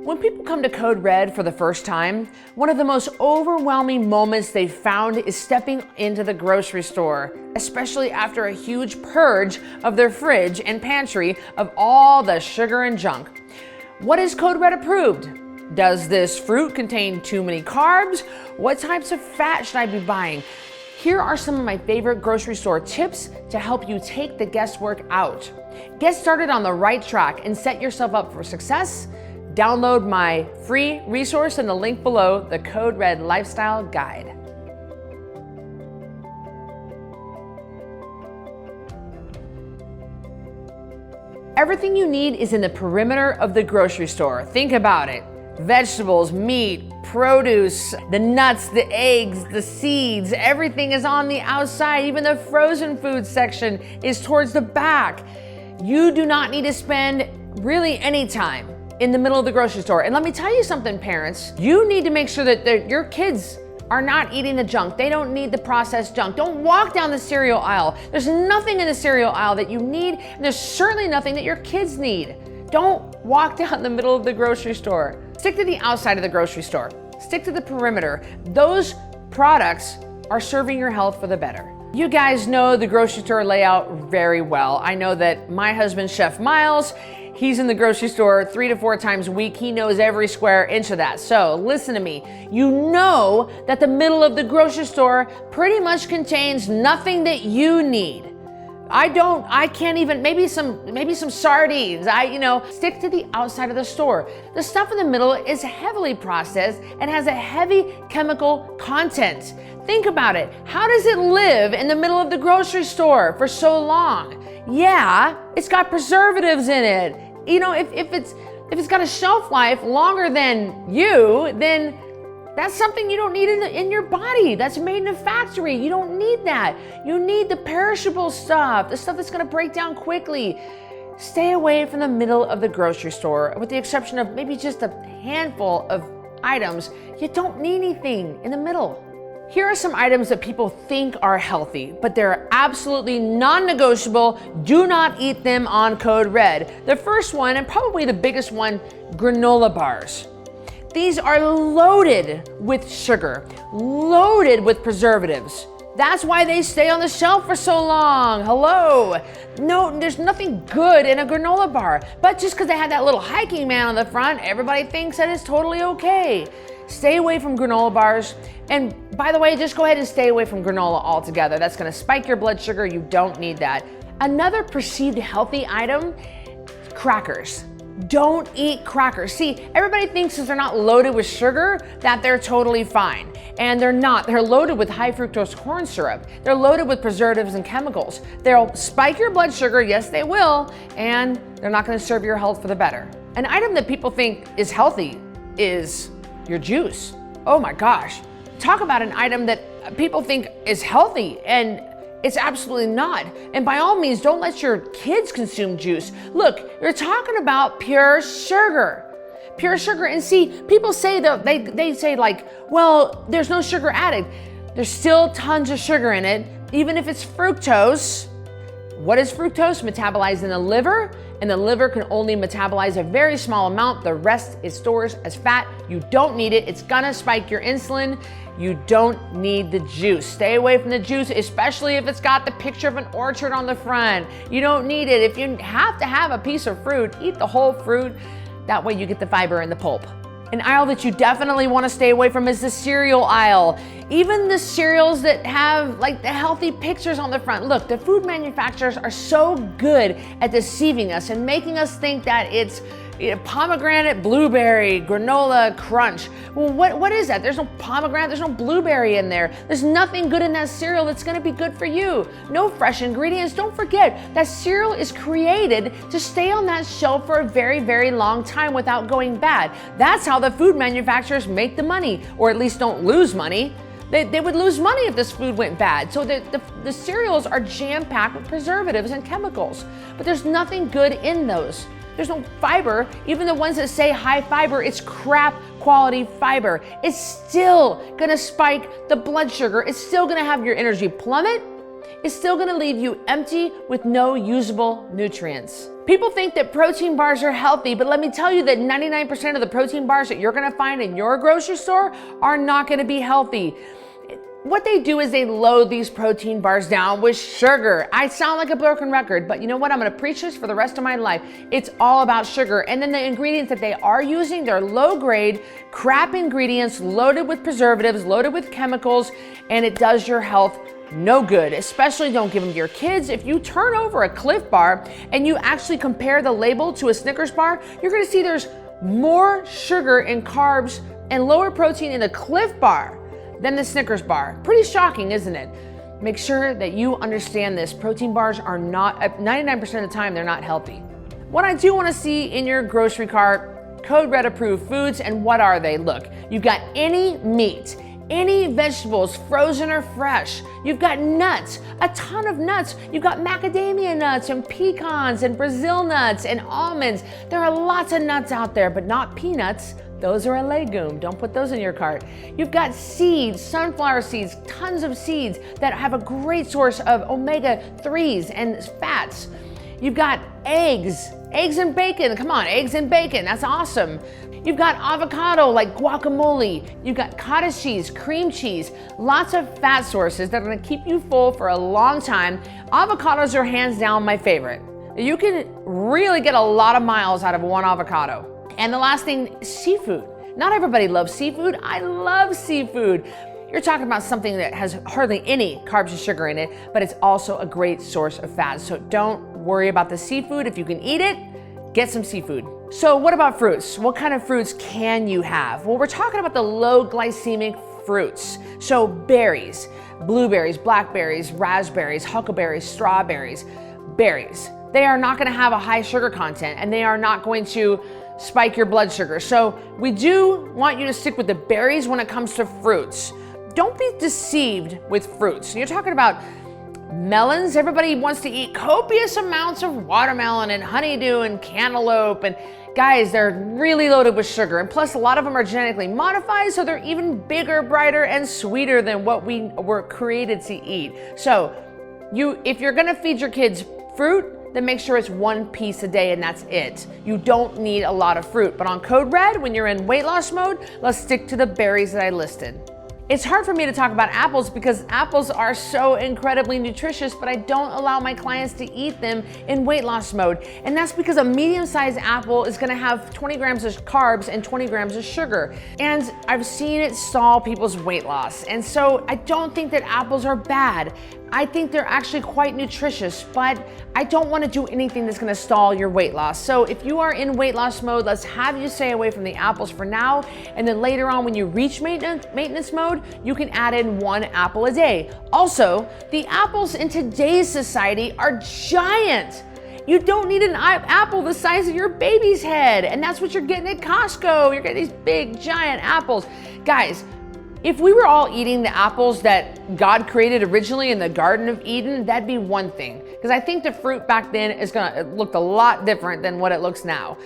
When people come to Code Red for the first time, one of the most overwhelming moments they've found is stepping into the grocery store, especially after a huge purge of their fridge and pantry of all the sugar and junk. What is Code Red approved? Does this fruit contain too many carbs? What types of fat should I be buying? Here are some of my favorite grocery store tips to help you take the guesswork out. Get started on the right track and set yourself up for success. Download my free resource in the link below, the Code Red Lifestyle Guide. Everything you need is in the perimeter of the grocery store. Think about it. Vegetables, meat, produce, the nuts, the eggs, the seeds, everything is on the outside. Even the frozen food section is towards the back. You do not need to spend really any time in the middle of the grocery store. And let me tell you something, parents, you need to make sure that your kids are not eating the junk. They don't need the processed junk. Don't walk down the cereal aisle. There's nothing in the cereal aisle that you need, and there's certainly nothing that your kids need. Don't walk down the middle of the grocery store. Stick to the outside of the grocery store. Stick to the perimeter. Those products are serving your health for the better. You guys know the grocery store layout very well. I know that my husband, Chef Miles, he's in the grocery store 3 to 4 times a week. He knows every square inch of that. So listen to me. You know that the middle of the grocery store pretty much contains nothing that you need. I can't even, maybe some sardines. Stick to the outside of the store. The stuff in the middle is heavily processed and has a heavy chemical content. Think about it. How does it live in the middle of the grocery store for so long? Yeah, it's got preservatives in it. If it's got a shelf life longer than you, then that's something you don't need in your body. That's made in a factory. You don't need that. You need the perishable stuff, the stuff that's gonna break down quickly. Stay away from the middle of the grocery store, with the exception of maybe just a handful of items. You don't need anything in the middle. Here are some items that people think are healthy, but they're absolutely non-negotiable. Do not eat them on Code Red. The first one, and probably the biggest one, granola bars. These are loaded with sugar, loaded with preservatives. That's why they stay on the shelf for so long. Hello. No, there's nothing good in a granola bar. But just because they have that little hiking man on the front, everybody thinks that it's totally okay. Stay away from granola bars. And by the way, just go ahead and stay away from granola altogether. That's gonna spike your blood sugar. You don't need that. Another perceived healthy item, crackers. Don't eat crackers. See, everybody thinks since they're not loaded with sugar that they're totally fine. And they're not. They're loaded with high fructose corn syrup. They're loaded with preservatives and chemicals. They'll spike your blood sugar, yes they will, and they're not gonna serve your health for the better. An item that people think is healthy is your juice. Oh my gosh. Talk about an item that people think is healthy, and it's absolutely not. And by all means, don't let your kids consume juice. Look, you're talking about pure sugar. Pure sugar. And see, people say that they say like, well, there's no sugar added. There's still tons of sugar in it, even if it's fructose. What is fructose? Metabolized in the liver, and the liver can only metabolize a very small amount. The rest it stores as fat. You don't need it. It's gonna spike your insulin. You don't need the juice. Stay away from the juice, especially if it's got the picture of an orchard on the front. You don't need it. If you have to have a piece of fruit, eat the whole fruit. That way you get the fiber and the pulp. An aisle that you definitely want to stay away from is the cereal aisle. Even the cereals that have like the healthy pictures on the front. Look, the food manufacturers are so good at deceiving us and making us think that it's pomegranate, blueberry, granola, crunch. Well, what is that? There's no pomegranate, there's no blueberry in there. There's nothing good in that cereal that's gonna be good for you. No fresh ingredients. Don't forget that cereal is created to stay on that shelf for a very, very long time without going bad. That's how the food manufacturers make the money, or at least don't lose money. They would lose money if this food went bad. So the cereals are jam-packed with preservatives and chemicals, but there's nothing good in those. There's no fiber. Even the ones that say high fiber, it's crap quality fiber. It's still gonna spike the blood sugar. It's still gonna have your energy plummet. is still gonna leave you empty with no usable nutrients. People think that protein bars are healthy, but let me tell you that 99% of the protein bars that you're gonna find in your grocery store are not gonna be healthy. What they do is they load these protein bars down with sugar. I sound like a broken record, but you know what? I'm gonna preach this for the rest of my life. It's all about sugar. And then the ingredients that they are using, they're low grade, crap ingredients, loaded with preservatives, loaded with chemicals, and it does your health no good. Especially don't give them to your kids. If you turn over a Cliff Bar and you actually compare the label to a Snickers bar, you're gonna see there's more sugar and carbs and lower protein in the Cliff Bar than the Snickers bar. Pretty shocking, isn't it? Make sure that you understand this. Protein bars are not, 99% of the time, they're not healthy. What I do wanna see in your grocery cart, Code Red approved foods, and what are they? Look, you've got any meat, any vegetables, frozen or fresh. You've got nuts, a ton of nuts. You've got macadamia nuts and pecans and Brazil nuts and almonds. There are lots of nuts out there, but not peanuts. Those are a legume. Don't put those in your cart. You've got seeds, sunflower seeds, tons of seeds that have a great source of omega-3s and fats. You've got eggs and bacon. Come on, eggs and bacon, that's awesome. You've got avocado like guacamole. You've got cottage cheese, cream cheese, lots of fat sources that are gonna keep you full for a long time. Avocados are hands down my favorite. You can really get a lot of miles out of one avocado. And the last thing, seafood. Not everybody loves seafood. I love seafood. You're talking about something that has hardly any carbs and sugar in it, but it's also a great source of fat. So don't worry about the seafood. If you can eat it, get some seafood. So what about fruits? What kind of fruits can you have? Well, we're talking about the low glycemic fruits. So berries, blueberries, blackberries, raspberries, huckleberries, strawberries, berries. They are not gonna have a high sugar content, and they are not going to spike your blood sugar. So we do want you to stick with the berries when it comes to fruits. Don't be deceived with fruits. You're talking about melons. Everybody wants to eat copious amounts of watermelon and honeydew and cantaloupe. And guys, they're really loaded with sugar. And plus, a lot of them are genetically modified, so they're even bigger, brighter, and sweeter than what we were created to eat. So if you're gonna feed your kids fruit, then make sure it's one piece a day and that's it. You don't need a lot of fruit. But on Code Red, when you're in weight loss mode, let's stick to the berries that I listed. It's hard for me to talk about apples because apples are so incredibly nutritious, but I don't allow my clients to eat them in weight loss mode. And that's because a medium-sized apple is gonna have 20 grams of carbs and 20 grams of sugar. And I've seen it stall people's weight loss. And so I don't think that apples are bad. I think they're actually quite nutritious, but I don't want to do anything that's going to stall your weight loss. So if you are in weight loss mode, let's have you stay away from the apples for now. And then later on, when you reach maintenance mode, you can add in one apple a day. Also, the apples in today's society are giant. You don't need an apple the size of your baby's head. And that's what you're getting at Costco. You're getting these big, giant apples. Guys, if we were all eating the apples that God created originally in the Garden of Eden, that'd be one thing. Because I think the fruit back then looked a lot different than what it looks now.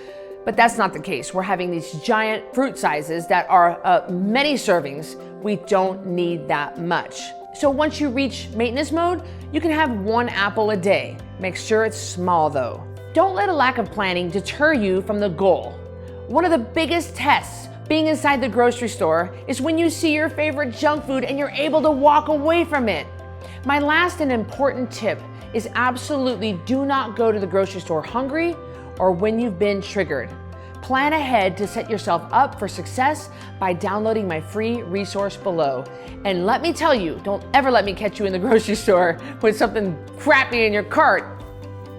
But that's not the case. We're having these giant fruit sizes that are many servings. We don't need that much. So once you reach maintenance mode, you can have one apple a day. Make sure it's small though. Don't let a lack of planning deter you from the goal. One of the biggest tests being inside the grocery store is when you see your favorite junk food and you're able to walk away from it. My last and important tip is absolutely do not go to the grocery store hungry or when you've been triggered. Plan ahead to set yourself up for success by downloading my free resource below. And let me tell you, don't ever let me catch you in the grocery store with something crappy in your cart.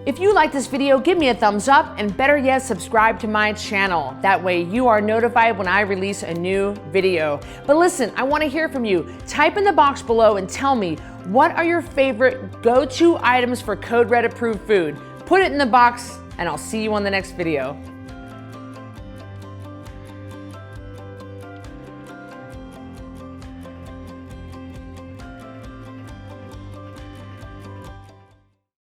If you like this video, give me a thumbs up and better yet, subscribe to my channel. That way you are notified when I release a new video. But listen, I want to hear from you. Type in the box below and tell me, what are your favorite go-to items for Code Red approved food? Put it in the box and I'll see you on the next video.